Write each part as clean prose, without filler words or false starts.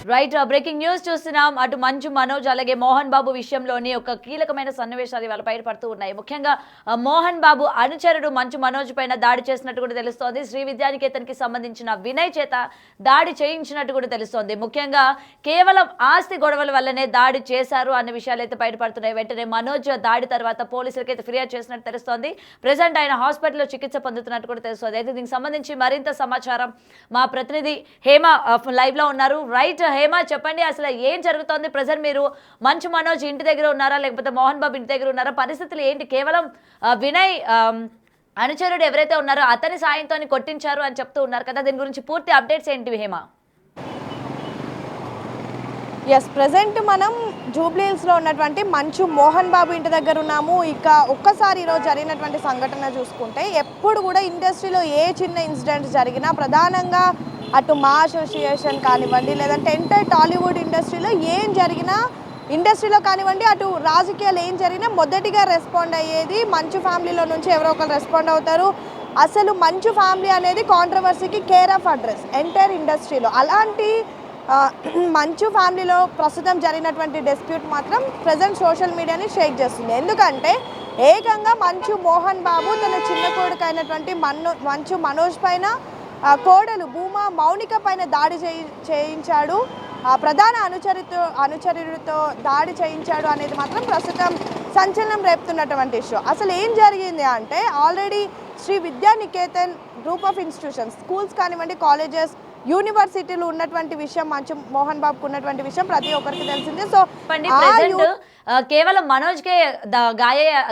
Right breaking news చూస్తున్నాం. అటు మంచు మనోజ్ అలాగే మోహన్ బాబు విషయంలోని ఒక కీలకమైన సన్నివేశాలు ఇవాళ బయటపడుతూ ఉన్నాయి. ముఖ్యంగా మోహన్ బాబు అనుచరుడు మంచు మనోజ్ పైన దాడి చేసినట్టు కూడా తెలుస్తోంది. శ్రీ విద్యానికేతన్కి సంబంధించిన వినయ్ చేత దాడి చేయించినట్టు కూడా తెలుస్తోంది. ముఖ్యంగా కేవలం ఆస్తి గొడవల వల్లనే దాడి చేశారు అన్న విషయాలు అయితే బయటపడుతున్నాయి. వెంటనే మనోజ్ దాడి తర్వాత పోలీసులకైతే ఫిర్యాదు చేసినట్టు తెలుస్తోంది. ప్రజెంట్ ఆయన హాస్పిటల్లో చికిత్స పొందుతున్నట్టు కూడా తెలుస్తోంది. అయితే దీనికి సంబంధించి మరింత సమాచారం మా ప్రతినిధి హేమ లైవ్ లో ఉన్నారు. రైట్ హేమ, చెప్పండి అసలు ఏం జరుగుతోంది? ప్రజెంట్ మీరు మంచు మనోజ్ ఇంటి దగ్గర ఉన్నారా లేకపోతే మోహన్ బాబు ఇంటి దగ్గర ఉన్నారా? పరిస్థితులు ఏంటి? కేవలం వినయ్ అనుచరుడు ఎవరైతే ఉన్నారో అతని సాయంతో కొట్టించారు అని చెప్తూ ఉన్నారు కదా, దీని గురించి పూర్తి అప్డేట్స్ ఏంటి హేమ? ఎస్, ప్రజెంట్ మనం జూబ్లీహిల్స్లో ఉన్నటువంటి మంచు మోహన్ బాబు ఇంటి దగ్గర ఉన్నాము. ఇక ఒక్కసారి ఈరోజు జరిగినటువంటి సంఘటన చూసుకుంటే ఎప్పుడు కూడా ఇండస్ట్రీలో ఏ చిన్న ఇన్సిడెంట్ జరిగినా ప్రధానంగా అటు మా అసోసియేషన్ కానివ్వండి లేదంటే ఎంటైర్ టాలీవుడ్ ఇండస్ట్రీలో ఏం జరిగినా ఇండస్ట్రీలో కానివ్వండి అటు రాజకీయాలు ఏం జరిగినా మొదటిగా రెస్పాండ్ అయ్యేది మంచు ఫ్యామిలీలో నుంచి ఎవరో ఒకరు రెస్పాండ్ అవుతారు. అసలు మంచు ఫ్యామిలీ అనేది కాంట్రవర్సీకి కేర్ ఆఫ్ అడ్రస్ ఎంటైర్ ఇండస్ట్రీలో. అలాంటి మంచు ఫ్యామిలీలో ప్రస్తుతం జరిగినటువంటి డిస్ప్యూట్ మాత్రం ప్రజెంట్ సోషల్ మీడియాని షేక్ చేస్తుంది. ఎందుకంటే ఏకంగా మంచు మోహన్ బాబు తన చిన్న కొడుకు అయినటువంటి మంచు మనోజ్ పైన కోడలు భూమా మౌనిక పైన దాడి చేయించాడు, ప్రధాన అనుచరుడితో దాడి చేయించాడు అనేది మాత్రం ప్రస్తుతం సంచలనం రేపుతున్నటువంటి ఇష్యూ. అసలు ఏం జరిగింది అంటే already Sri Vidyanikethan group of institutions, schools కానివ్వండి కాలేజెస్ యూనివర్సిటీలు ఉన్నటువంటి విషయం మంచు మోహన్ బాబుకు ఉన్నటువంటి విషయం ప్రతి ఒక్కరికి తెలిసిందే. సో కేవలం మనోజ్ కే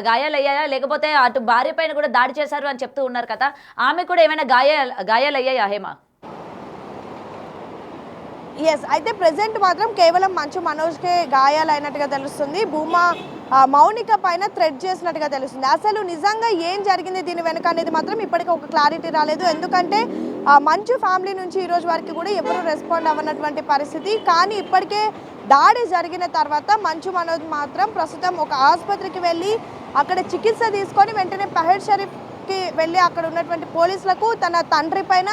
గాయాలయ్యాయా లేకపోతే అటు భార్య పైన కూడా దాడి చేశారు అని చెప్తూ ఉన్నారు కదా, ఆమె కూడా ఏమైనా గాయాలయ్యాయా హేమ? ఎస్, అయితే ప్రెసెంట్ మాత్రం కేవలం మంచు మనోజ్కే గాయాలైనట్టుగా తెలుస్తుంది. భూమా మౌనిక పైన థ్రెడ్ చేసినట్టుగా తెలుస్తుంది. అసలు నిజంగా ఏం జరిగింది దీని వెనుక అనేది మాత్రం ఇప్పటికీ ఒక క్లారిటీ రాలేదు. ఎందుకంటే మంచు ఫ్యామిలీ నుంచి ఈరోజు వరకు కూడా ఎవరు రెస్పాండ్ అవ్వనటువంటి పరిస్థితి. కానీ ఇప్పటికే దాడి జరిగిన తర్వాత మంచు మనోజ్ మాత్రం ప్రస్తుతం ఒక ఆసుపత్రికి వెళ్ళి అక్కడ చికిత్స తీసుకొని వెంటనే పహెడ్ షరీఫ్కి వెళ్ళి అక్కడ ఉన్నటువంటి పోలీసులకు తన తండ్రి పైన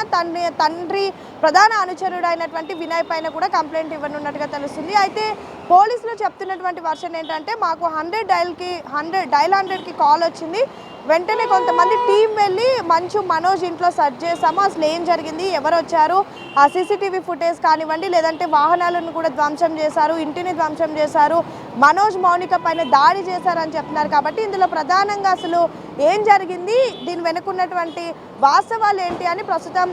తండ్రి ప్రధాన అనుచరుడు అయినటువంటి వినయ్ పైన కూడా కంప్లైంట్ ఇవ్వనున్నట్టుగా తెలుస్తుంది. అయితే పోలీసులు చెప్తున్నటువంటి వర్షన్ ఏంటంటే మాకు 100కి కాల్ వచ్చింది, వెంటనే కొంతమంది టీం వెళ్ళి మంచు మనోజ్ ఇంట్లో సెర్చ్ చేశాము, అసలు ఏం జరిగింది, ఎవరు వచ్చారు, ఆ సీసీటీవీ ఫుటేజ్ కానివ్వండి లేదంటే వాహనాలను కూడా ధ్వంసం చేశారు, ఇంటిని ధ్వంసం చేశారు, మనోజ్ మౌనిక పైన దాడి చేశారని చెప్తున్నారు. కాబట్టి ఇందులో ప్రధానంగా అసలు ఏం జరిగింది, దీని వెనుకున్నటువంటి వాస్తవాలు ఏంటి అని ప్రస్తుతం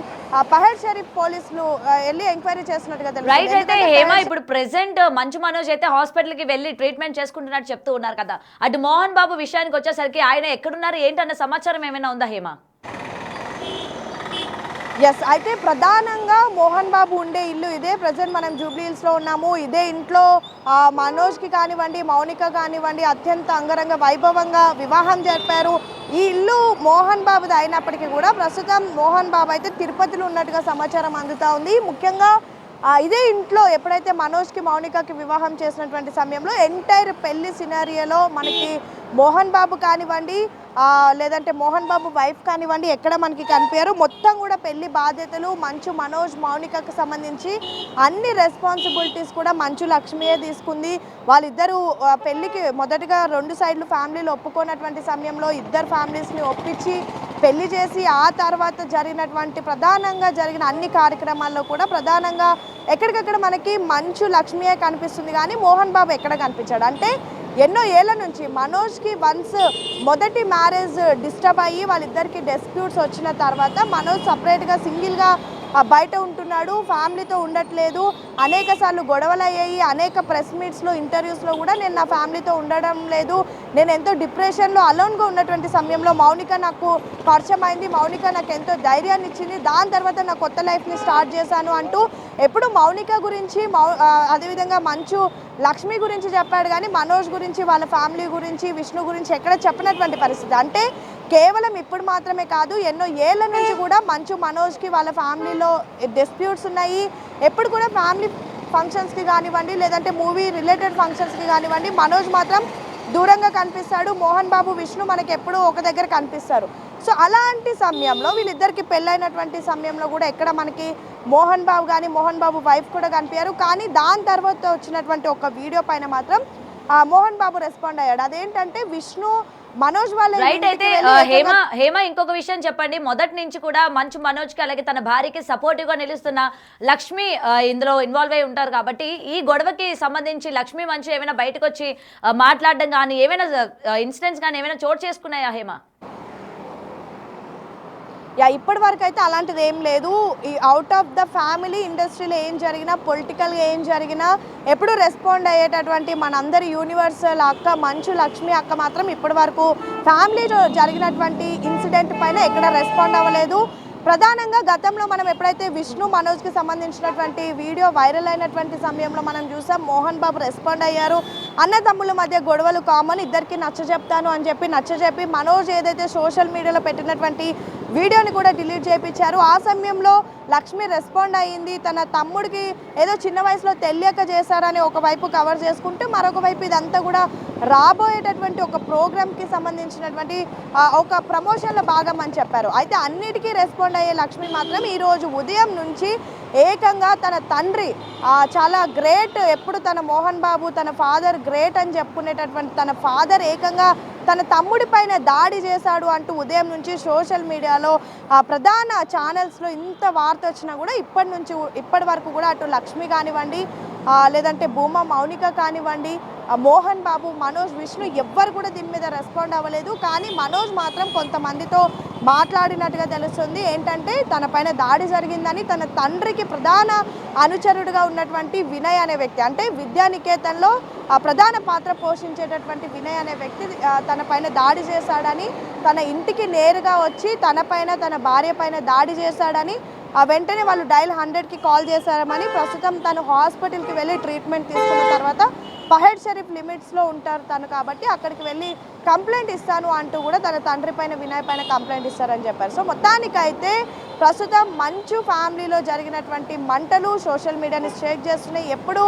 పహెడ్ షరీఫ్ పోలీసులు వెళ్ళి ఎంక్వైరీ చేస్తున్నట్టుగా తెలుసు. ఇప్పుడు ప్రెసెంట్ మంచు మనోజ్ అయితే హాస్పిటల్ కి వెళ్ళి ట్రీట్మెంట్ చేసుకుంటున్నట్టు చెప్తూ ఉన్నారు కదా, అటు మోహన్ బాబు విషయానికి వచ్చేసరికి ఆయన ఎక్కడున్నారు ఏంటన్న సమాచారం ఏమైనా ఉందా హేమ? ఎస్, అయితే ప్రధానంగా మోహన్ బాబు ఉండే ఇల్లు ఇదే. ప్రజెంట్ మనం జూబ్లీహిల్స్లో ఉన్నాము. ఇదే ఇంట్లో మనోజ్కి కానివ్వండి మౌనిక కానివ్వండి అత్యంత అంగరంగ వైభవంగా వివాహం జరిపారు. ఈ ఇల్లు మోహన్ బాబుది అయినప్పటికీ కూడా ప్రస్తుతం మోహన్ బాబు అయితే తిరుపతిలో ఉన్నట్టుగా సమాచారం అందుతూ ఉంది. ముఖ్యంగా ఇదే ఇంట్లో ఎప్పుడైతే మనోజ్కి మౌనికకి వివాహం చేసినటువంటి సమయంలో ఎంటైర్ పెళ్లి సినారియోలో మనకి మోహన్ బాబు కానివ్వండి లేదంటే మోహన్ బాబు వైఫ్ కానివ్వండి ఎక్కడ మనకి కనిపించారు. మొత్తం కూడా పెళ్లి బాధ్యతలు మంచు మనోజ్ మౌనికకు సంబంధించి అన్ని రెస్పాన్సిబిలిటీస్ కూడా మంచు లక్ష్మియే తీసుకుంది. వాళ్ళిద్దరూ పెళ్లికి మొదటగా 2 సైడ్లు ఫ్యామిలీలు ఒప్పుకున్నటువంటి సమయంలో ఇద్దరు ఫ్యామిలీస్ని ఒప్పించి పెళ్లి చేసి ఆ తర్వాత ప్రధానంగా జరిగిన అన్ని కార్యక్రమాల్లో కూడా ప్రధానంగా ఎక్కడికక్కడ మనకి మంచు లక్ష్మియే కనిపిస్తుంది కానీ మోహన్ బాబు ఎక్కడ కనిపించాడు అంటే ఎన్నో ఏళ్ల నుంచి మనోజ్కి వన్స్ మొదటి మ్యారేజ్ డిస్టర్బ్ అయ్యి వాళ్ళిద్దరికి డిస్ప్యూట్స్ వచ్చిన తర్వాత మనోజ్ సపరేట్గా సింగిల్గా బయట ఉంటున్నాడు, ఫ్యామిలీతో ఉండట్లేదు, అనేక సార్లు గొడవలు అయ్యాయి, అనేక ప్రెస్ మీట్స్లో ఇంటర్వ్యూస్లో కూడా నేను నా ఫ్యామిలీతో ఉండడం లేదు, నేను ఎంతో డిప్రెషన్లో అలోన్గా ఉన్నటువంటి సమయంలో మౌనిక నాకు పరిచయం అయింది, మౌనిక నాకు ఎంతో ధైర్యాన్ని ఇచ్చింది, దాని తర్వాత నా కొత్త లైఫ్ని స్టార్ట్ చేశాను అంటూ ఎప్పుడు మౌనిక గురించి అదేవిధంగా మంచు లక్ష్మి గురించి చెప్పాడు కానీ మనోజ్ గురించి వాళ్ళ ఫ్యామిలీ గురించి విష్ణు గురించి ఎక్కడ చెప్పినటువంటి పరిస్థితి. అంటే కేవలం ఇప్పుడు మాత్రమే కాదు ఎన్నో ఏళ్ల నుంచి కూడా మంచు మనోజ్కి వాళ్ళ ఫ్యామిలీలో డిస్ప్యూట్స్ ఉన్నాయి. ఎప్పుడు కూడా ఫ్యామిలీ ఫంక్షన్స్కి కానివ్వండి లేదంటే మూవీ రిలేటెడ్ ఫంక్షన్స్కి కానివ్వండి మనోజ్ మాత్రం దూరంగా కనిపిస్తాడు, మోహన్ బాబు విష్ణు మనకి ఎప్పుడూ ఒక దగ్గర కనిపిస్తారు. సో అలాంటి సమయంలో వీళ్ళిద్దరికి పెళ్ళైనటువంటి సమయంలో కూడా ఎక్కడ మనకి మోహన్ బాబు కానీ మోహన్ బాబు వైఫ్ కూడా కనిపించారు. కానీ దాని తర్వాత వచ్చినటువంటి ఒక వీడియో పైన మాత్రం మోహన్ బాబు రెస్పాండ్ అయ్యాడు. అదేంటంటే విష్ణు మనోజ్ వాళ్ళ రైట్. అయితే హేమ ఇంకొక విషయం చెప్పండి. మొదటి నుంచి కూడా మంచు మనోజ్ కి అలాగే తన భార్యకి సపోర్టివ్ గా నిలుస్తున్న లక్ష్మి ఇందులో ఇన్వాల్వ్ అయి ఉంటారు కాబట్టి ఈ గొడవకి సంబంధించి లక్ష్మి మంచు ఏమైనా బయటకు వచ్చి మాట్లాడడం కానీ ఏమైనా ఇన్సిడెంట్స్ కానీ ఏమైనా చోటు చేసుకున్నాయా హేమ? ఇప్పటి వరకు అయితే అలాంటిది ఏం లేదు. ఈ అవుట్ ఆఫ్ ద ఫ్యామిలీ ఇండస్ట్రీలో ఏం జరిగినా, పొలిటికల్గా ఏం జరిగినా ఎప్పుడు రెస్పాండ్ అయ్యేటటువంటి మనందరి యూనివర్సల్ అక్క మంచు లక్ష్మి అక్క మాత్రం ఇప్పటి వరకు ఫ్యామిలీలో జరిగినటువంటి ఇన్సిడెంట్ పైన ఎక్కడ రెస్పాండ్ అవ్వలేదు. ప్రధానంగా గతంలో మనం ఎప్పుడైతే విష్ణు మనోజ్కి సంబంధించినటువంటి వీడియో వైరల్ అయినటువంటి సమయంలో మనం చూసాం మోహన్ బాబు రెస్పాండ్ అయ్యారు. అన్నదమ్ముల మధ్య గొడవలు కామన్, ఇద్దరికి నచ్చజెప్తాను అని చెప్పి నచ్చజెప్పి మనోజ్ ఏదైతే సోషల్ మీడియాలో పెట్టినటువంటి వీడియోని కూడా డిలీట్ చేయించారు. ఆ సమయంలో లక్ష్మి రెస్పాండ్ అయ్యింది. తన తమ్ముడికి ఏదో చిన్న వయసులో తెలియక చేశారని ఒకవైపు కవర్ చేసుకుంటే మరొక వైపు ఇదంతా కూడా రాబోయేటటువంటి ఒక ప్రోగ్రామ్కి సంబంధించినటువంటి ఒక ప్రమోషన్లో భాగం అని చెప్పారు. అయితే అన్నిటికీ రెస్పాండ్ అయ్యే లక్ష్మి మాత్రం ఈరోజు ఉదయం నుంచి ఏకంగా తన తండ్రి చాలా గ్రేట్, ఎప్పుడు తన మోహన్ బాబు తన ఫాదర్ గ్రేట్ అని చెప్పుకునేటటువంటి తన ఫాదర్ ఏకంగా తన తమ్ముడి పైన దాడి చేశాడు అంటూ ఉదయం నుంచి సోషల్ మీడియాలో ప్రధాన ఛానల్స్లో ఇంత వార్త వచ్చినా కూడా ఇప్పటి వరకు కూడా అటు లక్ష్మి కానివ్వండి, లేదంటే భూమా మౌనిక కానివ్వండి, మోహన్ బాబు, మనోజ్, విష్ణు ఎవ్వరు కూడా దీని మీద రెస్పాండ్ అవ్వలేదు. కానీ మనోజ్ మాత్రం కొంతమందితో మాట్లాడినట్టుగా తెలుస్తుంది. ఏంటంటే తన పైన దాడి జరిగిందని తన తండ్రికి ప్రధాన అనుచరుడుగా ఉన్నటువంటి వినయ్ అనే వ్యక్తి, అంటే విద్యానికేతన్లో ప్రధాన పాత్ర పోషించేటటువంటి వినయ్ అనే వ్యక్తి తన పైన దాడి చేశాడని, తన ఇంటికి నేరుగా వచ్చి తన పైన తన భార్య పైన దాడి చేశాడని వెంటనే వాళ్ళు డయల్ 100కి కాల్ చేశారని, ప్రస్తుతం తను హాస్పిటల్కి వెళ్ళి ట్రీట్మెంట్ తీసుకున్న తర్వాత పహెడ్ షరీఫ్ లిమిట్స్లో ఉంటారు తను, కాబట్టి అక్కడికి వెళ్ళి కంప్లైంట్ ఇస్తాను అంటూ కూడా తన తండ్రి పైన వినయ్ పైన కంప్లైంట్ ఇస్తారని చెప్పారు. సో మొత్తానికైతే ప్రస్తుతం మంచు ఫ్యామిలీలో జరిగినటువంటి మంటలు సోషల్ మీడియాని షేక్ చేస్తున్నాయి. ఎప్పుడు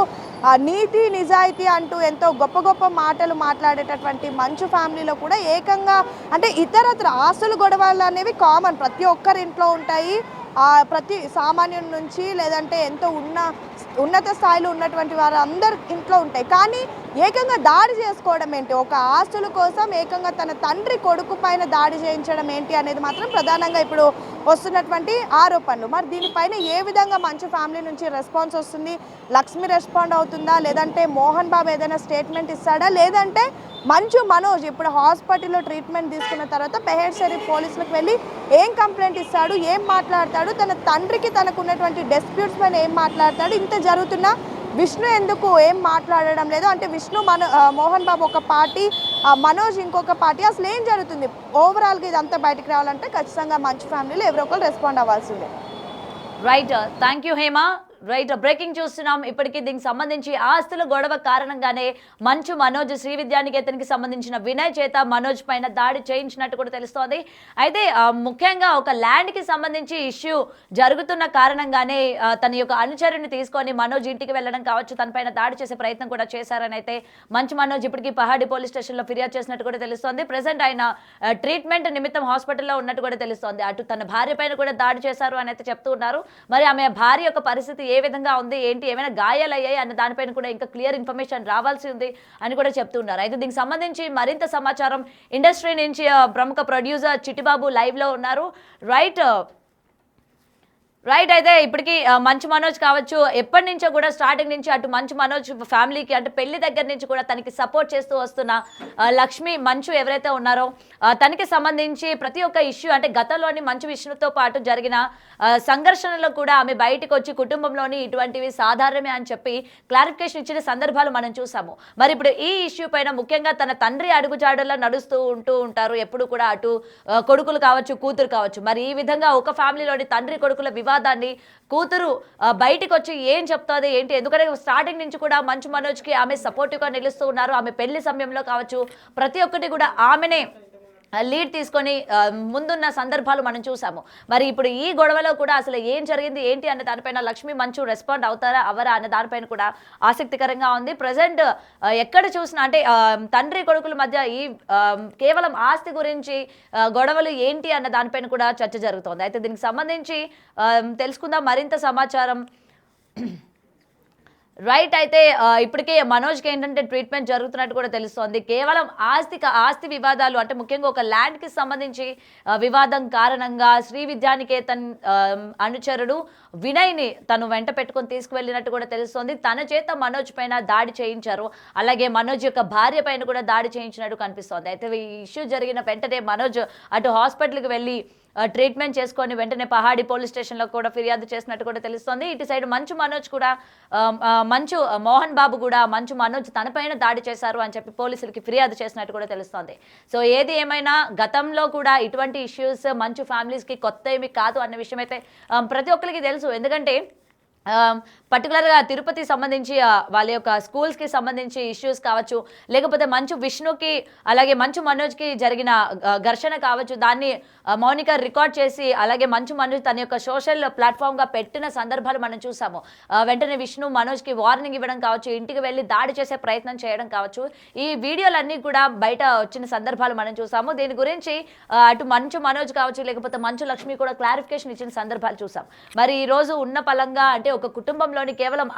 నీతి నిజాయితీ అంటూ ఎంతో గొప్ప గొప్ప మాటలు మాట్లాడేటటువంటి మంచు ఫ్యామిలీలో కూడా ఏకంగా అంటే ఇతరత్ర ఆస్తులు గొడవలు అనేవి కామన్, ప్రతి ఒక్కరి ఇంట్లో ఉంటాయి. ప్రతి సామాన్యుడి నుంచి లేదంటే ఎంతో ఉన్నత స్థాయిలో ఉన్నటువంటి వారు అందరి ఇంట్లో ఉంటాయి. కానీ ఏకంగా దాడి చేసుకోవడం ఏంటి, ఒక ఆస్తుల కోసం ఏకంగా తన తండ్రి కొడుకు పైన దాడి చేయించడం ఏంటి అనేది మాత్రం ప్రధానంగా ఇప్పుడు వస్తున్నటువంటి ఆరోపణలు. మరి దీనిపైన ఏ విధంగా మంచు ఫ్యామిలీ నుంచి రెస్పాన్స్ వస్తుంది? లక్ష్మి రెస్పాండ్ అవుతుందా, లేదంటే మోహన్ బాబు ఏదైనా స్టేట్మెంట్ ఇస్తాడా, లేదంటే మంచు మనోజ్ ఇప్పుడు హాస్పిటల్లో ట్రీట్మెంట్ తీసుకున్న తర్వాత పెహెడ్ షరీఫ్ పోలీసులకు వెళ్ళి ఏం కంప్లైంట్ ఇస్తాడు, ఏం మాట్లాడతాడు, తన తండ్రికి తనకు ఉన్నటువంటి డిస్ప్యూట్స్ పైన ఏం మాట్లాడతాడు, ఇంత జరుగుతున్నా విష్ణు ఎందుకు ఏం మాట్లాడడం లేదు, అంటే విష్ణు మోహన్ బాబు ఒక పార్టీ, మనోజ్ ఇంకొక పార్టీ, అసలు ఏం జరుగుతుంది? ఓవరాల్గా ఇదంతా బయటకు రావాలంటే ఖచ్చితంగా మంచు ఫ్యామిలీలో ఎవరో ఒకరు రెస్పాండ్ అవ్వాల్సిందే. Right, thank you Hema. Right, breaking చూస్తున్నాం. ఇప్పటికీ దీనికి సంబంధించి ఆస్తుల గొడవ కారణంగానే మంచు మనోజ్ శ్రీ విద్యానికేతన్కి సంబంధించిన వినయ్ చేత మనోజ్ పైన దాడి చేయించినట్టు కూడా తెలుస్తోంది. అయితే ముఖ్యంగా ఒక ల్యాండ్కి సంబంధించి ఇష్యూ జరుగుతున్న కారణంగానే తన యొక్క అనుచరుని తీసుకొని మనోజ్ ఇంటికి వెళ్ళడం కావచ్చు, తన పైన దాడి చేసే ప్రయత్నం కూడా చేశారని అయితే మంచు మనోజ్ ఇప్పటికీ పహాడి పోలీస్ స్టేషన్లో ఫిర్యాదు చేసినట్టు కూడా తెలుస్తోంది. ప్రెసెంట్ ఆయన ట్రీట్మెంట్ నిమిత్తం హాస్పిటల్లో ఉన్నట్టు కూడా తెలుస్తోంది. అటు తన భార్య పైన కూడా దాడి చేశారు అని అయితే చెప్తూ ఉన్నారు. మరి ఆమె భార్య యొక్క పరిస్థితి ఏ విధంగా ఉంది, ఏంటి, ఏమైనా గాయాలయ్యాయి అన్న దానిపైన కూడా ఇంకా క్లియర్ ఇన్ఫర్మేషన్ రావాల్సి ఉంది అని కూడా చెప్తున్నారు. అయితే దీనికి సంబంధించి మరింత సమాచారం ఇండస్ట్రీ నుంచి ప్రముఖ ప్రొడ్యూసర్ చిట్టిబాబు లైవ్ లో ఉన్నారు. రైట్, అయితే ఇప్పటికీ మంచు మనోజ్ కావచ్చు, ఎప్పటి నుంచో కూడా స్టార్టింగ్ నుంచి అటు మంచు మనోజ్ ఫ్యామిలీకి అంటే పెళ్లి దగ్గర నుంచి కూడా తనకి సపోర్ట్ చేస్తూ వస్తున్న లక్ష్మి మంచు ఎవరైతే ఉన్నారో తనకి సంబంధించి ప్రతి ఒక్క ఇష్యూ అంటే గతంలోని మంచు విష్ణుతో పాటు జరిగిన సంఘర్షణలో కూడా ఆమె బయటకు వచ్చి కుటుంబంలోని ఇటువంటివి సాధారణమే అని చెప్పి క్లారిఫికేషన్ ఇచ్చిన సందర్భాలు మనం చూసాము. మరి ఇప్పుడు ఈ ఇష్యూ పైన ముఖ్యంగా తన తండ్రి అడుగుజాడల్లో నడుస్తూ ఉంటారు ఎప్పుడు కూడా, అటు కొడుకులు కావచ్చు కూతురు కావచ్చు. మరి ఈ విధంగా ఒక ఫ్యామిలీలోని తండ్రి కొడుకుల వివాదాన్ని కూతురు బయటికి వచ్చి ఏం చెప్తుంది ఏంటి, ఎందుకంటే స్టార్టింగ్ నుంచి కూడా మంచు మనోజ్కి ఆమె సపోర్టివ్గా నిలుస్తూ ఉన్నారు. ఆమె పెళ్లి సమయంలో కావచ్చు ప్రతి ఒక్కటి కూడా ఆమెనే లీడ్ తీసుకొని ముందున్న సందర్భాలు మనం చూసాము. మరి ఇప్పుడు ఈ గొడవలో కూడా అసలు ఏం జరిగింది ఏంటి అన్న దానిపైన లక్ష్మీ మంచు రెస్పాండ్ అవుతారా అవరా అన్న దానిపైన కూడా ఆసక్తికరంగా ఉంది. ప్రజెంట్ ఎక్కడ చూసినా అంటే తండ్రి కొడుకుల మధ్య ఈ కేవలం ఆస్తి గురించి గొడవలు ఏంటి అన్న దానిపైన కూడా చర్చ జరుగుతోంది. అయితే దీనికి సంబంధించి తెలుసుకుందాం మరింత సమాచారం. రైట్. అయితే ఇప్పటికే మనోజ్కి ఏంటంటే ట్రీట్మెంట్ జరుగుతున్నట్టు కూడా తెలుస్తోంది. కేవలం ఆస్తి వివాదాలు అంటే ముఖ్యంగా ఒక ల్యాండ్కి సంబంధించి వివాదం కారణంగా శ్రీ విద్యానికేతన్ అనుచరుడు వినయ్ని తను వెంట పెట్టుకొని తీసుకువెళ్ళినట్టు కూడా తెలుస్తోంది. తన చేత మనోజ్ పైన దాడి చేయించారు. అలాగే మనోజ్ యొక్క భార్య పైన కూడా దాడి చేయించినట్టు కనిపిస్తోంది. అయితే ఈ ఇష్యూ జరిగిన వెంటనే మనోజ్ అటు హాస్పిటల్కి వెళ్ళి ట్రీట్మెంట్ చేసుకొని వెంటనే పహాడి పోలీస్ స్టేషన్లో కూడా ఫిర్యాదు చేసినట్టు కూడా తెలుస్తోంది. ఇటు సైడ్ మంచు మనోజ్ కూడా మంచు మోహన్ బాబు కూడా మంచు మనోజ్ తనపైన దాడి చేశారు అని చెప్పి పోలీసులకి ఫిర్యాదు చేసినట్టు కూడా తెలుస్తోంది. సో ఏది ఏమైనా గతంలో కూడా ఇటువంటి ఇష్యూస్ మంచు ఫ్యామిలీస్కి కొత్త ఏమి కాదు అన్న విషయం అయితే ప్రతి ఒక్కరికి తెలుసు. ఎందుకంటే పర్టికులర్గా తిరుపతి సంబంధించి వాళ్ళ యొక్క స్కూల్స్కి సంబంధించి ఇష్యూస్ కావచ్చు, లేకపోతే మంచు విష్ణుకి అలాగే మంచు మనోజ్కి జరిగిన ఘర్షణ కావచ్చు, దాన్ని మౌనిక రికార్డ్ చేసి అలాగే మంచు మనోజ్ తన యొక్క సోషల్ ప్లాట్ఫామ్గా పెట్టిన సందర్భాలు మనం చూసాము. వెంటనే విష్ణు మనోజ్కి వార్నింగ్ ఇవ్వడం కావచ్చు, ఇంటికి వెళ్ళి దాడి చేసే ప్రయత్నం చేయడం కావచ్చు, ఈ వీడియోలన్నీ కూడా బయట వచ్చిన సందర్భాలు మనం చూసాము. దీని గురించి అటు మంచు మనోజ్ కావచ్చు లేకపోతే మంచు లక్ష్మి కూడా క్లారిఫికేషన్ ఇచ్చిన సందర్భాలు చూసాం. మరి ఈ రోజు ఉన్న పలంగా అంటే ఒక కుటుంబంలోని కేవలం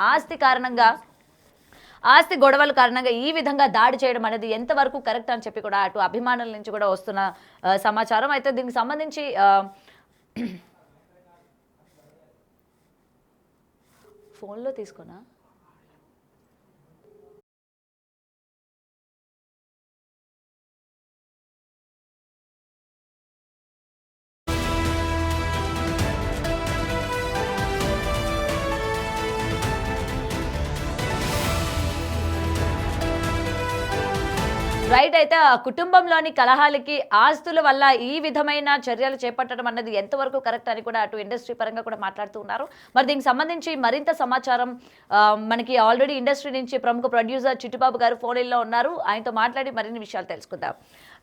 ఆస్తి గొడవల కారణంగా ఈ విధంగా దాడి చేయడం అనేది ఎంతవరకు కరెక్ట్ అని చెప్పి కూడా అటు అభిమానుల నుంచి కూడా వస్తున్న సమాచారం. అయితే దీనికి సంబంధించి ఫోన్లో తీసుకున్నా రైట్. అయితే ఆ కుటుంబంలోని కలహాలకి ఆస్తుల వల్ల ఈ విధమైన చర్యలు చేపట్టడం అన్నది ఎంతవరకు కరెక్ట్ అని కూడా అటు ఇండస్ట్రీ పరంగా కూడా మాట్లాడుతూ ఉన్నారు. మరి దీనికి సంబంధించి మరింత సమాచారం మనకి ఆల్రెడీ ఇండస్ట్రీ నుంచి ప్రముఖ ప్రొడ్యూసర్ చిట్టిబాబు గారు ఫోన్ ఇన్లో ఉన్నారు. ఆయనతో మాట్లాడి మరిన్ని విషయాలు తెలుసుకుందాం.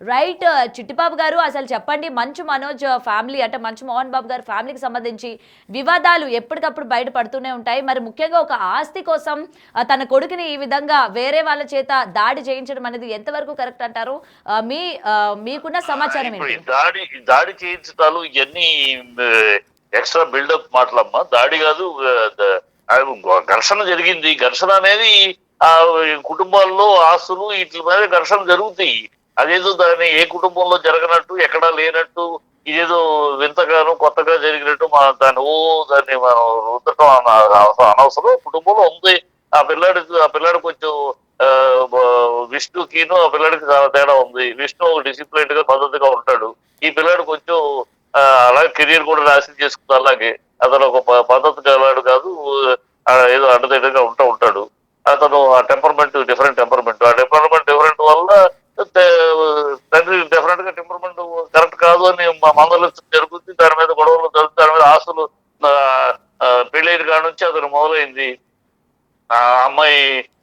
రైట్. చిట్టిబాబు గారు అసలు చెప్పండి, మంచు మనోజ్ ఫ్యామిలీ అంటే మంచు మోహన్ బాబు గారి ఫ్యామిలీకి సంబంధించి వివాదాలు ఎప్పటికప్పుడు బయటపడుతూనే ఉంటాయి. మరి ముఖ్యంగా ఒక ఆస్తి కోసం తన కొడుకుని ఈ విధంగా వేరే వాళ్ళ చేత దాడి చేయించడం అనేది ఎంతవరకు కరెక్ట్ అంటారు? మీకున్న సమాచారం ఏంటి? దాడి చేయించడాలు ఇవన్నీ ఎక్స్ట్రా బిల్డప్ మాటలమ్మా. దాడి కాదు, ఘర్షణ జరిగింది. ఘర్షణ అనేది ఆ కుటుంబాల్లో ఆస్తులు వీటి మీద ఘర్షణ జరుగుతాయి. అదేదో దాన్ని ఏ కుటుంబంలో జరగనట్టు ఎక్కడా లేనట్టు ఇదేదో వింతగానో కొత్తగా జరిగినట్టు దాన్ని మనం రుద్దటం అనవసరం. కుటుంబంలో ఉంది. ఆ పిల్లాడు కొంచెం విష్ణుకిను ఆ పిల్లాడికి చాలా తేడా ఉంది. విష్ణు డిసిప్లైన్ గా పద్ధతిగా ఉంటాడు. ఈ పిల్లాడు కొంచెం అలాగే కెరీర్ కూడా నాశనం చేసుకుంది. అలాగే అతను ఒక పద్ధతి గలాడు కాదు, ఏదో అడ్డదిడ్డగా ఉంటాడు. అతను ఆ టెంపర్మెంట్ డిఫరెంట్ టెంపర్మెంట్. ఆ టెంపర్మెంట్ డిఫరెంట్ వల్ల తండ్రి డెఫినెట్ గా టెంపర్మెంట్ కరెక్ట్ కాదు అని మందలించడం జరుగుతుంది. దాని మీద గొడవలు జరుగుతుంది. దాని మీద ఆస్తులు పెళ్ళైన కాడ నుంచి అతను మొదలైంది. ఆ అమ్మాయి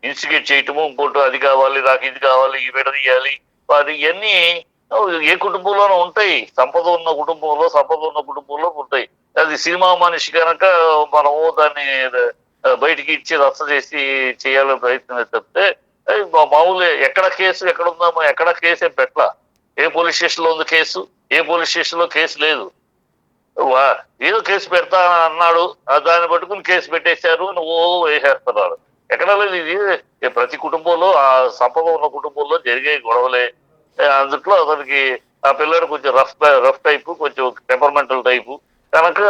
ఇన్స్టిగేట్ చేయటము, ఇంకోటి అది కావాలి, నాకు ఇది కావాలి, ఈ విడదీయాలి, అది ఇవన్నీ ఏ కుటుంబంలోనూ ఉంటాయి. సంపద ఉన్న కుటుంబంలో ఉంటాయి. అది సినిమా మనిషి కనుక మనము దాన్ని బయటికి ఇచ్చి రచ్చ చేసి చేయాలని ప్రయత్నం చెప్తే మామూలు ఎక్కడ కేసు ఎక్కడ ఉందామో ఎక్కడ కేసు పెట్టలా. ఏ పోలీస్ స్టేషన్ లో ఉంది కేసు, ఏ పోలీస్ స్టేషన్ లో కేసు లేదు. ఏదో కేసు పెడతా అన్నాడు, దాన్ని పట్టుకుని కేసు పెట్టేశారు, వేసేస్తున్నారు. ఎక్కడ లేదు. ఇది ప్రతి కుటుంబంలో ఆ సంపద ఉన్న కుటుంబంలో జరిగే గొడవలే. అందుట్లో అతనికి ఆ పిల్లడు కొంచెం రఫ్ టైపు, కొంచెం టెంపర్మెంటల్ టైపు కనుక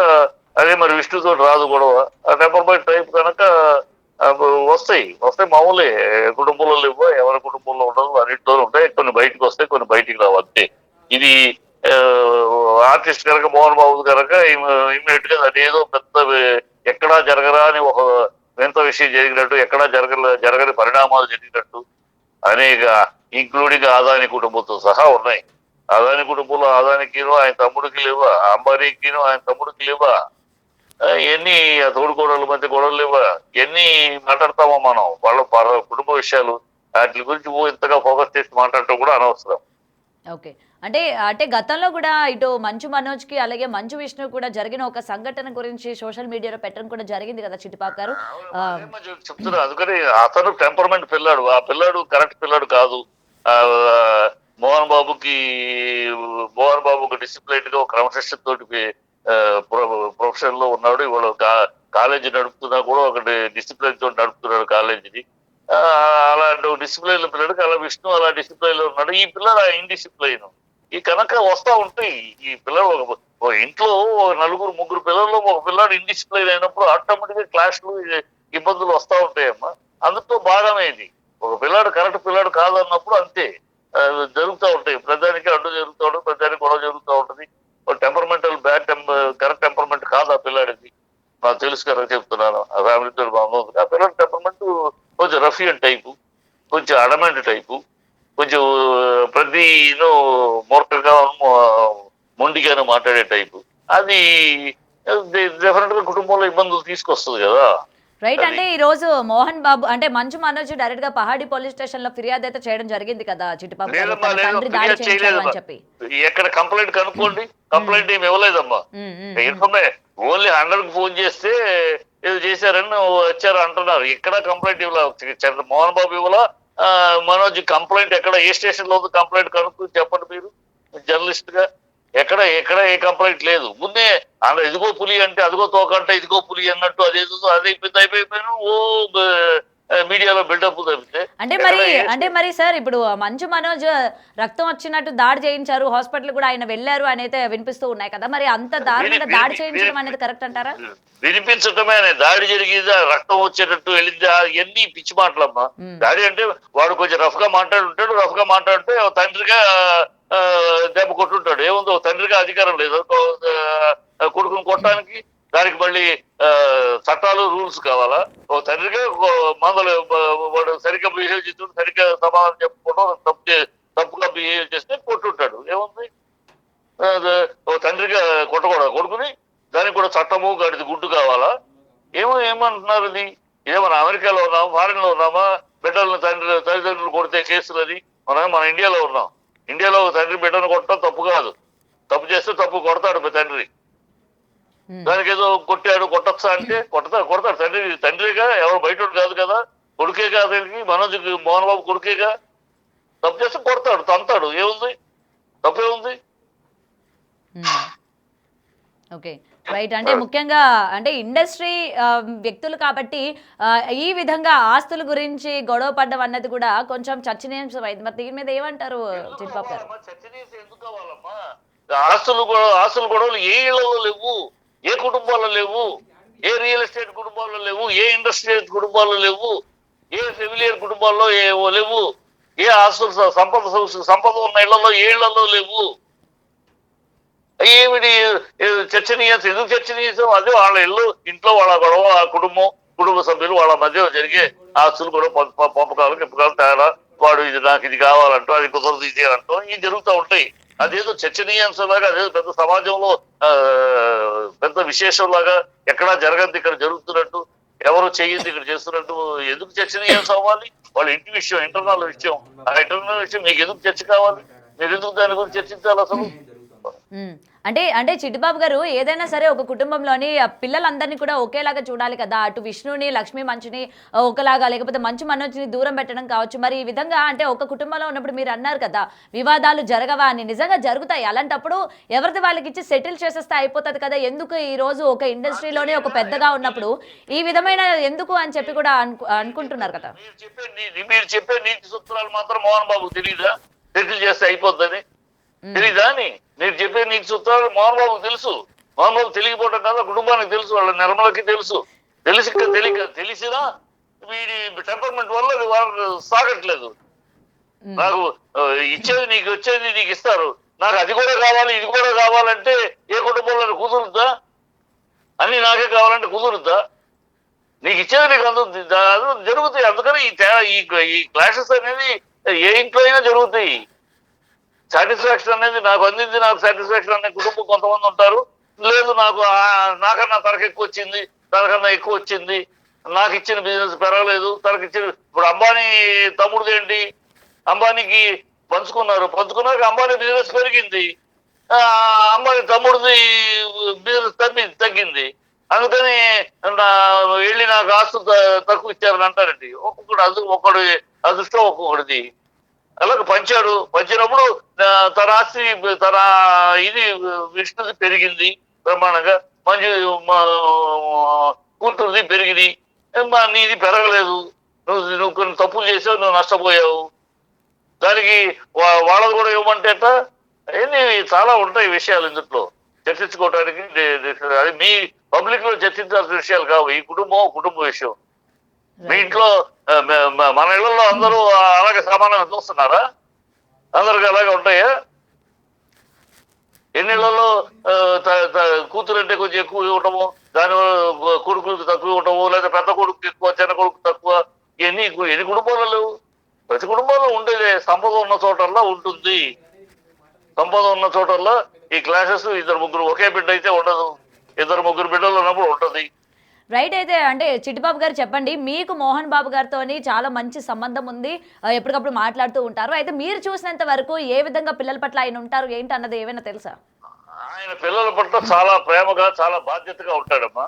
అదే మరి విష్ణుతో రాదు గొడవ. ఆ టెంపర్మెంట్ టైప్ కనుక వస్తాయి మామూలే. కుటుంబంలో లేవో ఎవరి కుటుంబంలో ఉండదు, అన్నింటిలో ఉంటాయి. కొన్ని బయటకు వస్తాయి, కొన్ని బయటికి రావు అంతే. ఇది ఆర్టిస్ట్ కనుక మోహన్ బాబు కనుక ఇమ్మీడియట్ గా అదేదో పెద్ద ఎక్కడా జరగరా అని ఒక వింత విషయం జరిగినట్టు, ఎక్కడా జరగని పరిణామాలు జరిగినట్టు అనేక ఇంక్లూడింగ్ ఆదాని కుటుంబంతో సహా ఉన్నాయి. ఆదాని కుటుంబంలో ఆదానికిను ఆయన తమ్ముడికి లేవా, అంబానీకిను ఆయన తమ్ముడికి లేవా, ఎన్ని తోడుకోడల మధ్య గొడవలు లేవా, ఎన్ని మాట్లాడతామో మనం. వాళ్ళ కుటుంబ విషయాలు వాటి గురించి ఇంతగా ఫోకస్ చేసి మాట్లాడటం కూడా అనవసరం. ఓకే. అంటే అంటే గతంలో కూడా ఇటు మంచు మనోజ్‌కి అలాగే మంచు విష్ణు కూడా జరిగిన ఒక సంఘటన గురించి సోషల్ మీడియాలో పెట్టడం కూడా జరిగింది కదా చిట్టిబాబు గారు. ఆహ్, చెప్తున్నా అందుకని అతను టెంపర్మెంట్ పిల్లాడు, ఆ పిల్లాడు కరెక్ట్ పిల్లాడు కాదు. ఆ, మోహన్ బాబుకి మోహన్ బాబు ఒక డిసిప్లైన్ గా ఒక క్రమశిక్షణ తోటి ప్రొఫెషన్ లో ఉన్నాడు. ఇవాళ కాలేజీ నడుపుతున్నా కూడా ఒక డిసిప్లైన్ తోటి నడుపుతున్నాడు కాలేజీని. ఆ, అలాంటి డిసిప్లైన్ లో పిల్లడికి అలా విష్ణు అలా డిసిప్లైన్ లో ఉన్నాడు. ఈ పిల్లడు ఇండిసిప్లైన్. ఈ కనుక వస్తా ఉంటాయి. ఈ పిల్లలు ఒక ఇంట్లో ఒక నలుగురు ముగ్గురు పిల్లల్లో ఒక పిల్లాడు ఇండిసిప్లైన్ అయినప్పుడు ఆటోమేటిక్ గా క్లాష్లు ఇబ్బందులు వస్తా ఉంటాయమ్మా. అందుతో భాగమే ఇది. ఒక పిల్లాడు కరెక్ట్ పిల్లాడు కాదన్నప్పుడు అంతే జరుగుతూ ఉంటాయి. ప్రజానికి అడ్డు జరుగుతూ ఉంటుంది, ప్రజానికి గొడవ జరుగుతూ ఉంటుంది. టెంపర్మెంటల్ కరెక్ట్ టెంపర్మెంట్ కాదు ఆ పిల్లాడిది. నాకు తెలుసు కదా చెప్తున్నాను. ఆ ఫ్యామిలీతో బాగుంది. ఆ పిల్లడి టెంపర్మెంట్ కొంచెం రఫియన్ టైపు, కొంచెం అడమెంట్ టైపు, కొంచెం ప్రతి మూర్ఖంగా మొండిగానే మాట్లాడే టైపు. అది డెఫినెట్ గా కుటుంబంలో ఇబ్బందులు తీసుకొస్తుంది కదా. రైట్. అది అంటే ఈ రోజు మోహన్ బాబు అంటే మంచు మనోజ్ డైరెక్ట్ గా పహాడి పోలీస్ స్టేషన్ లో ఫిర్యాదు అయితే చేయడం జరిగింది కదా చిట్టిబాబు గారు. లేదమ్మా, తన లేదు, తండ్రి దాడి ఫిర్యాదు చేయించారు చేయలేదమ్మా. అని చెప్పి. ఎక్కడ కంప్లైంట్ కనుక్కోండి, కంప్లైంట్ ఏమి ఇవ్వలేదమ్మా. ఓన్లీ 100కి ఫోన్ చేస్తే ఏదో చేశారని వచ్చారు అంటున్నారు. ఎక్కడ కంప్లైంట్ ఇవ్వలేదు. మోహన్ బాబు ఇవ్వలా, మనోజ్ కంప్లైంట్ ఎక్కడ ఏ స్టేషన్ లో కంప్లైంట్ కనుక్కు చెప్పండి మీరు జర్నలిస్ట్ గా. ఎక్కడ ఎక్కడ ఏ కంప్లైంట్ లేదు. ముందే ఇదిగో పులి అంటే అదిగో తోక అంటే ఇదిగో పులి అన్నట్టు అదేదో అది అయిపోయిపోయాను ఓ మీడియాలో బిల్డప్ తప్పితే. అంటే మరి సార్ ఇప్పుడు మంచు మనోజ్ రక్తం వచ్చినట్టు దాడి చేయించారు, హాస్పిటల్ కూడా ఆయన వెళ్ళారు అని అయితే వినిపిస్తూ ఉన్నాయి కదా. మరి అంత దారుణంగా దాడి చేయించడం అనేది కరెక్ట్ అంటారా? వినిపించటమే దాడి జరిగిందా, రక్తం వచ్చేటట్టు వెళ్ళిందా, ఎన్ని పిచ్చి మాటలమ్మా. దాడి అంటే వాడు కొంచెం రఫ్ గా మాట్లాడుంటాడు, రఫ్ గా మాట్లాడితే తండ్రిగా దెబ్బ కొట్టుంటాడు. ఏముందో తండ్రిగా అధికారం లేదు కొడుకుని కొట్టడానికి. దానికి మళ్ళీ చట్టాలు రూల్స్ కావాలా? ఓ తండ్రిగా మందలు వాడు సరిగ్గా బిహేవ్ చేస్తుంటే సరిగ్గా సమాధానం చెప్పుకోవడం, తప్పుగా బిహేవ్ చేస్తే కొట్టుంటాడు. ఏముంది? ఓ తండ్రిగా కొట్టకూడదు కొడుకుని. దానికి కూడా చట్టము గడిది గుడ్డు కావాలా? ఏమంటున్నారు ఇది? ఇదేమన్నా అమెరికాలో ఉన్నామా, ఫారిన్ లో ఉన్నామా? బిడ్డలను తల్లిదండ్రులు కొడితే కేసులు అది. మన ఇండియాలో ఉన్నాం. ఇండియాలో తండ్రి బిడ్డను కొట్టడం తప్పు కాదు. తప్పు చేస్తే తప్పు కొడతాడు తండ్రి. దానికి ఏదో కొట్టాడు కొట్టచ్చా అంటే కొడతాడు తండ్రిగా. ఎవరు బయట కాదు కదా, కొడుకే కాదు. మనోజ్కి మోహన్ బాబు కొడుకేగా. తప్పు చేస్తే కొడతాడు, తంతాడు. ఏముంది? తప్పేముంది? ఓకే. రైట్. అంటే ముఖ్యంగా అంటే ఇండస్ట్రీ వ్యక్తులు కాబట్టి ఈ విధంగా ఆస్తుల గురించి గొడవ పడ్డం అన్నది కూడా కొంచెం చర్చనీయాంశమైంది. మరి దీని మీద ఏమంటారు చిట్టిబాబు గారు? ఎందుకు కావాలమ్మా? ఆస్తులు గొడవలు ఏ ఇళ్లలో లేవు, ఏ కుటుంబాల్లో లేవు, ఏ రియల్ ఎస్టేట్ కుటుంబాల్లో లేవు, ఏ ఇండస్ట్రియల్ కుటుంబాల్లో లేవు, ఏ ఫెమిలియర్ కుటుంబాల్లో లేవు, ఏ ఆస్తులు సంపద ఉన్న ఇళ్లలో ఏ ఇళ్లలో లేవు. ఏమిటి చర్చనీయాంశం? ఎందుకు చర్చనీయాంశం? అదే వాళ్ళ ఇంట్లో వాళ్ళ గొడవ, ఆ కుటుంబ సభ్యులు వాళ్ళ మధ్య జరిగే ఆస్తులు కూడా పంపకాలు తేడా. వాడు ఇది కావాలంటూ, అది కుదరదు ఇది అంటూ ఇవి జరుగుతూ ఉంటాయి. అదేదో చర్చనీయాంశం లాగా, అదేదో పెద్ద సమాజంలో పెద్ద విశేషం లాగా ఎక్కడా జరగద్దు ఇక్కడ జరుగుతున్నట్టు, ఎవరు చెయ్యింది ఇక్కడ చేస్తున్నట్టు ఎందుకు చర్చనీయాంశం అవ్వాలి? వాళ్ళ ఇంటి విషయం, ఇంటర్నల్ విషయం. ఆ ఇంటర్నల్ విషయం మీకు ఎందుకు చర్చ కావాలి? మీరు ఎందుకు దాని గురించి చర్చించాలి అసలు? అంటే చిట్టిబాబు గారు ఏదైనా సరే ఒక కుటుంబంలోని పిల్లలందరినీ కూడా ఒకేలాగా చూడాలి కదా. అటు విష్ణుని, లక్ష్మీ మంచుని ఒకలాగా, లేకపోతే మంచు మనోజ్ని దూరం పెట్టడం కావచ్చు. మరి ఈ విధంగా అంటే ఒక కుటుంబంలో ఉన్నప్పుడు మీరు అన్నారు కదా వివాదాలు జరగవా అని. నిజంగా జరుగుతాయి. అలాంటప్పుడు ఎవరిది వాళ్ళకి ఇచ్చి సెటిల్ చేసేస్తే అయిపోతుంది కదా. ఎందుకు ఈ రోజు ఒక ఇండస్ట్రీలోనే ఒక పెద్దగా ఉన్నప్పుడు ఈ విధమైన ఎందుకు అని చెప్పి కూడా అనుకుంటున్నారు కదా. మీరు చెప్పే నీతి సూత్రాలు మాత్రం మోహన్ బాబు తెలియదా? సెటిల్ చేస్తే అయిపోద్దని తెలీదా అని? మీరు చెప్పే నీకు సూత్రాలు మోహన్ బాబుకు తెలుసు. మోహన్ బాబు తెలియకపోవడం కదా, కుటుంబానికి తెలుసు, వాళ్ళ నిర్మలకి తెలుసు. తెలిసినా వీడి టెంపర్మెంట్ వల్ల అది వాళ్ళకి సాగట్లేదు. నాకు నీకు వచ్చేది నీకు ఇస్తారు, నాకు అది కూడా కావాలి ఇది కూడా కావాలంటే ఏ కుటుంబంలో కుదురుద్దా? అన్ని నాకే కావాలంటే కుదురుద్దా? నీకు ఇచ్చేది నీకు అందుతుంది, జరుగుతాయి. అందుకని ఈ క్లాషెస్ అనేది ఏ ఇంట్లో అయినా జరుగుతాయి. సాటిస్ఫాక్షన్ అనేది నాకు అందింది, నాకు సాటిస్ఫాక్షన్ అనే కుటుంబం కొంతమంది ఉంటారు. లేదు నాకన్నా తనకు ఎక్కువ వచ్చింది, తనకన్నా ఎక్కువ వచ్చింది, నాకు ఇచ్చిన బిజినెస్ పెరగలేదు, తనకి ఇచ్చిన. ఇప్పుడు అంబానీ తమ్ముడిది ఏంటి? అంబానీకి పంచుకున్నాక అంబానీ బిజినెస్ పెరిగింది. అంబానీ తమ్ముడిది బిజినెస్ తగ్గింది. అందుకని వెళ్ళి నాకు ఆస్తు తక్కువ ఇచ్చారని అంటారండి. ఒకడు అదృష్టం ఒక్కొక్కడిది. అలాగే పంచినప్పుడు తన ఆస్తి తన ఇది విష్ణుది పెరిగింది బ్రహ్మాండంగా, మంచి కూతురుది పెరిగింది. నీది పెరగలేదు, నువ్వు కొన్ని తప్పులు చేసావు, నువ్వు నష్టపోయావు. దానికి వాళ్ళది కూడా ఇవ్వమంటే ఏంటి, చాలా ఉంటాయి విషయాలు ఇందులో చర్చించుకోవడానికి. అది మీ పబ్లిక్ లో చర్చించాల్సిన విషయాలు కావు. ఈ కుటుంబ విషయం. మీ ఇంట్లో మన ఇళ్లలో అందరూ అలాగే సమానంగా చూస్తున్నారా? అందరికి అలాగే ఉంటాయా? ఎన్నిళ్లలో కూతురు అంటే కొంచెం ఎక్కువ ఇవ్వటము, దానివల్ల కొడుకులకు తక్కువ ఇవ్వటము, లేదా పెద్ద కొడుకు ఎక్కువ చిన్న కొడుకు తక్కువ, ఎన్ని కుటుంబాలు లేవు? ప్రతి కుటుంబంలో ఉండేదే. సంపద ఉన్న చోటల్లా ఉంటుంది. సంపద ఉన్న చోటల్లా ఈ క్లాసెస్ ఇద్దరు ముగ్గురు ఒకే బిడ్డ అయితే ఉండదు, ఇద్దరు ముగ్గురు బిడ్డలు ఉన్నప్పుడు ఉంటుంది. రైట్. అయితే అంటే చిట్టిబాబు గారు చెప్పండి, మీకు మోహన్ బాబు గారితో చాలా మంచి సంబంధం ఉంది, ఎప్పటికప్పుడు మాట్లాడుతూ ఉంటారు. అయితే మీరు చూసినంత వరకు ఏ విధంగా పిల్లల పట్ల ఆయన ఉంటారు ఏంటి అన్నది ఏమైనా తెలుసా? ఆయన పిల్లల పట్ల చాలా ప్రేమగా, చాలా బాధ్యతగా ఉంటాడమ్మా.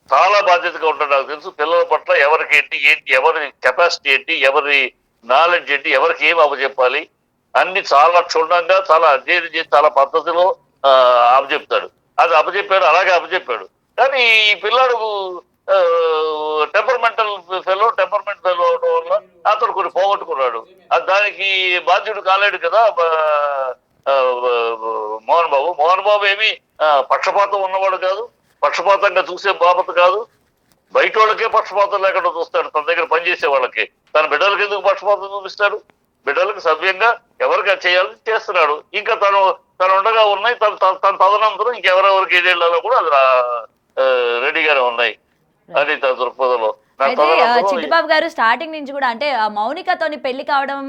చాలా బాధ్యతగా ఉంటాడు. నాకు తెలుసు పిల్లల పట్ల ఎవరికి ఏంటి, ఎవరి కెపాసిటీ ఏంటి, ఎవరి నాలెడ్జ్ ఏంటి, ఎవరికి ఏం అప్పచెప్పాలి అన్ని చాలా క్షుణ్ణంగా, చాలా అధ్యయనం చేసి, చాలా పద్ధతిలో అప్పచెప్తాడు. అది అప్పచెప్పాడు, అలాగే అప్పచెప్పాడు. కానీ ఈ పిల్లాడు టెంపర్మెంట్ ఫెలో అవడం వల్ల అతను కొన్ని పోగొట్టుకున్నాడు. దానికి బాధ్యుడు కాలేడు కదా మోహన్ బాబు ఏమి పక్షపాతం ఉన్నవాడు కాదు, పక్షపాతంగా చూసే బాబత్ కాదు. బయట వాళ్ళకే పక్షపాతం లేకుండా చూస్తాడు. తన దగ్గర పనిచేసే వాళ్ళకి. తన బిడ్డలకు ఎందుకు పక్షపాతం చూపిస్తాడు? బిడ్డలకు సవ్యంగా ఎవరికి చేయాలని చేస్తున్నాడు. ఇంకా తను ఉండగా ఉన్నాయి. తన తదనంతరం ఇంకెవరెవరికి ఏదేళ్లలో కూడా అది రెడీగానే ఉన్నాయి. అది తన దృక్పథంలో. అయితే చిట్టిబాబు గారు స్టార్టింగ్ నుంచి కూడా అంటే మౌనికతోని పెళ్లి కావడం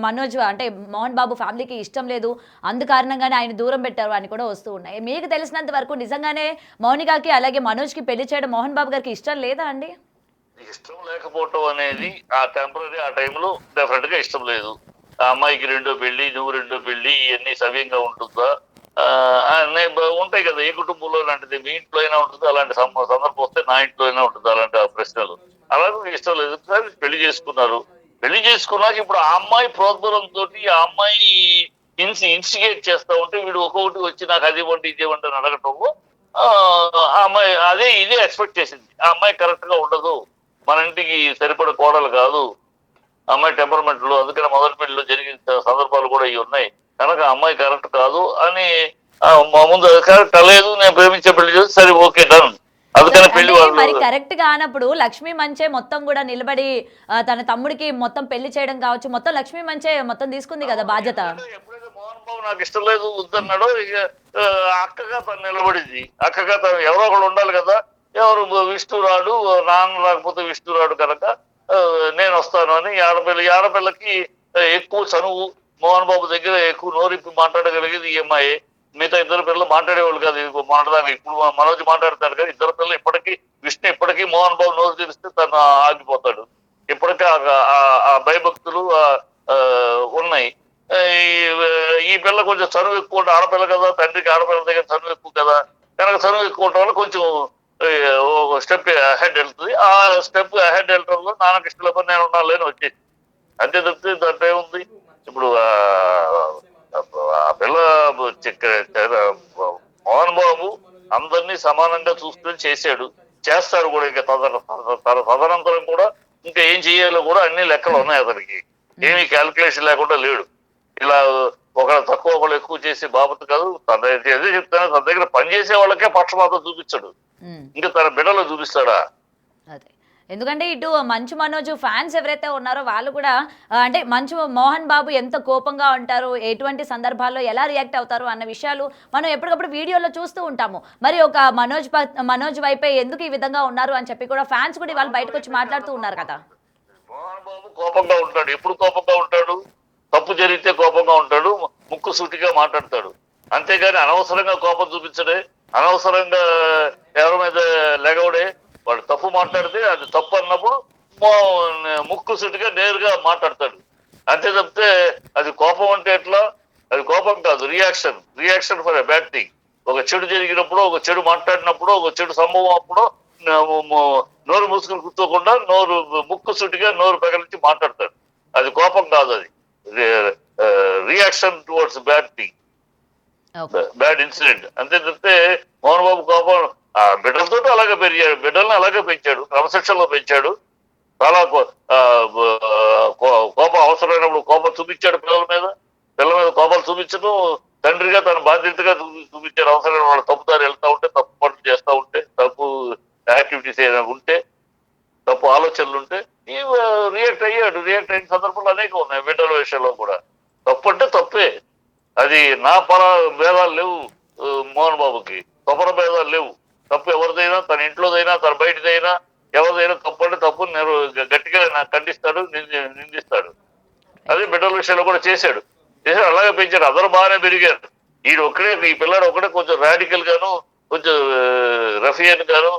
మనోజ్ అంటే మోహన్ బాబు ఫ్యామిలీకి ఇష్టం లేదు, అందు కారణంగానే ఆయన దూరం పెట్టారు అని కూడా వస్తూ ఉన్నాయి. మీకు తెలిసినంత వరకు నిజంగానే మౌనికకి అలాగే మనోజ్కి పెళ్లి చేయడం మోహన్ బాబు గారికి ఇష్టం లేదా అండి? ఇష్టం లేకపోవటం అనేది ఆ టెంపరీ, ఆ టైంలో డెఫినెట్ గా ఇష్టం లేదు. ఆ అమ్మాయికి రెండో పెళ్లి, నువ్వు రెండో పెళ్లి, ఇవన్నీ సవ్యంగా ఉంటుందా? ఉంటాయి కదా ఏ కుటుంబంలో లాంటిది. మీ ఇంట్లో అయినా ఉంటుంది అలాంటి సందర్భం వస్తే, నా ఇంట్లో అయినా ఉంటుంది అలాంటి ప్రశ్నలు. అలాగే ఇష్టం లేదు, పెళ్లి చేసుకున్నారు. పెళ్లి చేసుకున్నాక ఇప్పుడు ఆ అమ్మాయి ప్రోద్బలంతో ఆ అమ్మాయి ఇన్స్టిగేట్ చేస్తా ఉంటే వీడు ఒక్కొక్కటి వచ్చి నాకు అది ఇవ్వండి ఇది ఇవ్వండి అని అడగటంలో ఆ అమ్మాయి ఇదే ఎక్స్పెక్ట్ చేసింది. ఆ అమ్మాయి కరెక్ట్ గా ఉండదు, మన ఇంటికి సరిపడ కోడలు కాదు అమ్మాయి టెంపర్మెంట్ లో. అందుకని మొదటి పెళ్లిలో జరిగిన సందర్భాలు కూడా ఇవి ఉన్నాయి కనుక అమ్మాయి కరెక్ట్ కాదు అని ముందు కరెక్ట్ లేదు, నేను ప్రేమించే పెళ్లి చేసి సరే ఓకే డన్. అందుకని పెళ్లి మరి కరెక్ట్ గా అన్నప్పుడు లక్ష్మీ మంచే మొత్తం కూడా నిలబడి తన తమ్ముడికి మొత్తం పెళ్లి చేయడం కావచ్చు, మొత్తం లక్ష్మీ మంచే మొత్తం తీసుకుంది కదా బాధ్యత. ఎప్పుడైతే మోహన్ బాబు నాకు ఇష్టం లేదు వద్దన్నాడో ఇక అక్కగా తను నిలబడింది. అక్కగా తను ఎవరో ఒకడు ఉండాలి కదా. ఎవరు విష్ణు రాడు, నాన్న రాకపోతే విష్ణు రాడు కనుక నేను వస్తాను అని. ఆడపిల్లకి ఎక్కువ చనువు, మోహన్ బాబు దగ్గర ఎక్కువ నోరిప్పి మాట్లాడగలిగేది ఈ అమ్మాయి. మిగతా ఇద్దరు పిల్లలు మాట్లాడేవాళ్ళు కాదు. మాట్లాడదాకా ఇప్పుడు మనోజ్ మాట్లాడతాడు కానీ ఇద్దరు పిల్లలు ఇప్పటికీ విష్ణు ఇప్పటికీ మోహన్ బాబు నోరు తెరిస్తే తను ఆగిపోతాడు. ఇప్పటికీ ఆ భయభక్తులు ఉన్నాయి. ఈ పిల్ల కొంచెం చనువు ఎక్కువ, ఆడపిల్ల కదా, తండ్రికి ఆడపిల్ల దగ్గర చనువు ఎక్కువ కదా, కనుక చనువు ఎక్కువ ఉండడం వల్ల కొంచెం స్టెప్ అహెడ్ వెళ్తుంది. ఆ స్టెప్ అహెడ్ వెళ్ళడంలో నాన్నకి ఇష్టం లేకపోతే నేను ఉండాలి అని వచ్చేసి అంతే తప్పితే దాంట్లో ఏముంది. ఇప్పుడు ఆ పిల్ల మోహన్ బాబు అందరినీ సమానంగా చూసుకుని చేస్తాడు కూడా. ఇంకా తదనంతరం కూడా ఇంకా ఏం చేయాలో కూడా అన్ని లెక్కలు ఉన్నాయి అతనికి. ఏమీ క్యాల్కులేషన్ లేకుండా లేడు. ఇలా ఒకళ్ళు తక్కువ ఒకళ్ళు ఎక్కువ చేసే బాబత్ కాదు. అదే చెప్తాను, తన దగ్గర పనిచేసే వాళ్ళకే పక్షపాతం చూపించాడు, ఇంకా తన బిడ్డలో చూపిస్తాడా? ఎందుకంటే ఇటు మంచు మనోజ్ ఫ్యాన్స్ ఎవరైతే ఉన్నారో వాళ్ళు కూడా అంటే మోహన్ బాబు ఎంత కోపంగా ఉంటారు, ఎటువంటి సందర్భాల్లో ఎలా రియాక్ట్ అవుతారు అన్న విషయాలు మనం ఎప్పటికప్పుడు వీడియోలో చూస్తూ ఉంటాము. మరి ఒక మనోజ్ వైపే ఎందుకు ఈ విధంగా ఉన్నారు అని చెప్పి కూడా ఫ్యాన్స్ కూడా వాళ్ళు బయటకు వచ్చి మాట్లాడుతూ ఉన్నారు కదా. మోహన్ బాబు కోపంగా ఉంటాడు. ఎప్పుడు కోపంగా ఉంటాడు? తప్పు జరిగితే కోపంగా ఉంటాడు, ముక్కు సూటిగా మాట్లాడతాడు. అంతేగాని అనవసరంగా కోపం చూపించడే, అనవసరంగా ఎవరి మీద లెగవడే. వాడు తప్పు మాట్లాడితే అది తప్పు అన్నప్పుడు ముక్కు సుటిగా నేరుగా మాట్లాడతాడు. అంతే తప్పితే అది కోపం అంటే ఎట్లా, అది కోపం కాదు, reaction for a bad thing. ఒక చెడు జరిగినప్పుడు, ఒక చెడు మాట్లాడినప్పుడు, ఒక చెడు సంభవం అప్పుడు నోరు మూసుకుని కూర్చోకుండా ముక్కు సూటిగా నోరు పగలించి మాట్లాడతాడు. అది కోపం కాదు, అది reaction towards bad thing, bad incident. అంతే తప్పితే మోహన్ బాబు కోపం బిడ్డలతో అలాగే పెరిగాడు, బిడ్డల్ని అలాగే పెంచాడు, క్రమశిక్షణలో పెంచాడు. చాలా కోపం అవసరమైనప్పుడు కోపం చూపించాడు పిల్లల మీద కోపాలు చూపించడం తండ్రిగా తన బాధ్యతగా చూపించాడు. అవసరమైన వాళ్ళు తప్పుదారి వెళ్తా ఉంటే, తప్పు పనులు చేస్తూ ఉంటే, తప్పు యాక్టివిటీస్ ఏదైనా ఉంటే, తప్పు ఆలోచనలు ఉంటే రియాక్ట్ అయిన సందర్భాలు అనేక ఉన్నాయి. బిడ్డల విషయంలో కూడా తప్పు అంటే తప్పే, అది నా భేదాలు లేవు మోహన్ బాబుకి, తపన భేదాలు లేవు. తప్పు ఎవరిదైనా, తన ఇంట్లోదైనా తన బయటదైనా ఎవరిదైనా తప్పు అంటే తప్పు గట్టిగా ఖండిస్తాడు, నిందిస్తాడు. అదే బిడ్డల విషయంలో కూడా చేశాడు, అలాగే పెంచాడు. అందరూ బాగానే పెరిగారు. ఈ పిల్లాడు ఒకటే కొంచెం రాడికల్ గాను, కొంచెం రఫియన్ గాను,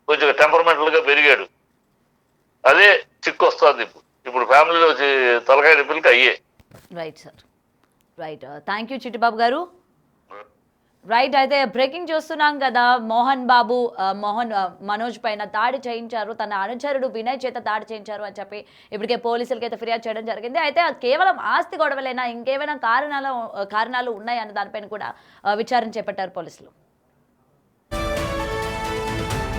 కొంచెం టెంపర్మెంటల్ గా పెరిగాడు. అదే చిక్కు వస్తుంది ఇప్పుడు ఫ్యామిలీలో తలకాయ నొప్పులకి అయ్యే. Right sir, right. Thank you Chittibabu గారు. రైట్, అయితే బ్రేకింగ్ చూస్తున్నాం కదా, మనోజ్ పైన దాడి చేయించారు, తన అనుచరుడు వినయ్ చేత దాడి చేయించారు అని చెప్పి ఇప్పటికే పోలీసులకి అయితే ఫిర్యాదు చేయడం జరిగింది. అయితే అది కేవలం ఆస్తి గొడవలైనా ఇంకేమైనా కారణాలు ఉన్నాయన్న దానిపైన కూడా విచారణ చేపట్టారు పోలీసులు.